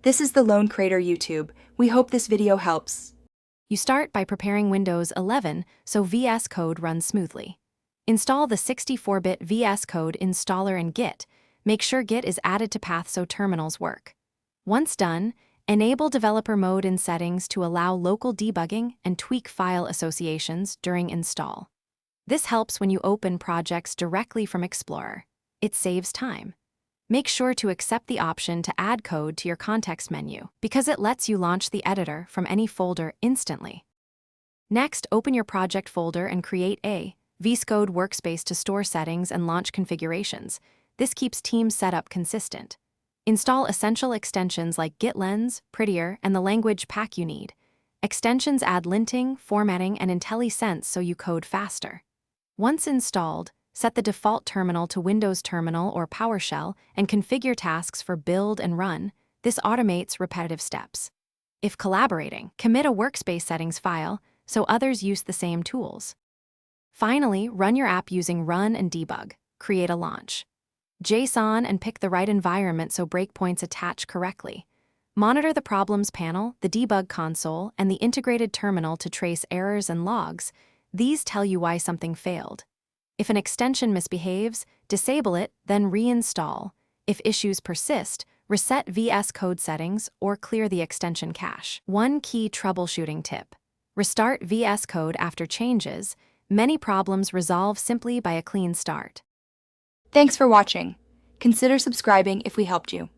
This is the Lone Crater YouTube. We hope this video helps. You start by preparing Windows 11 so VS Code runs smoothly. Install the 64-bit VS Code installer in Git. Make sure Git is added to path so terminals work. Once done, enable developer mode in settings to allow local debugging and tweak file associations during install. This helps when you open projects directly from Explorer. It saves time. Make sure to accept the option to add code to your context menu because it lets you launch the editor from any folder instantly. Next, open your project folder and create a VS Code workspace to store settings and launch configurations. This keeps team setup consistent. Install essential extensions like GitLens, Prettier, and the language pack you need. Extensions add linting, formatting, and IntelliSense so you code faster. Once installed, set the default terminal to Windows Terminal or PowerShell and configure tasks for build and run. This automates repetitive steps. If collaborating, commit a workspace settings file so others use the same tools. Finally, run your app using Run and Debug. Create a launch. JSON and pick the right environment so breakpoints attach correctly. Monitor the Problems panel, the Debug console, and the integrated terminal to trace errors and logs. These tell you why something failed. If an extension misbehaves, disable it, then reinstall. If issues persist, reset VS Code settings or clear the extension cache. One key troubleshooting tip: restart VS Code after changes. Many problems resolve simply by a clean start. Thanks for watching. Consider subscribing if we helped you.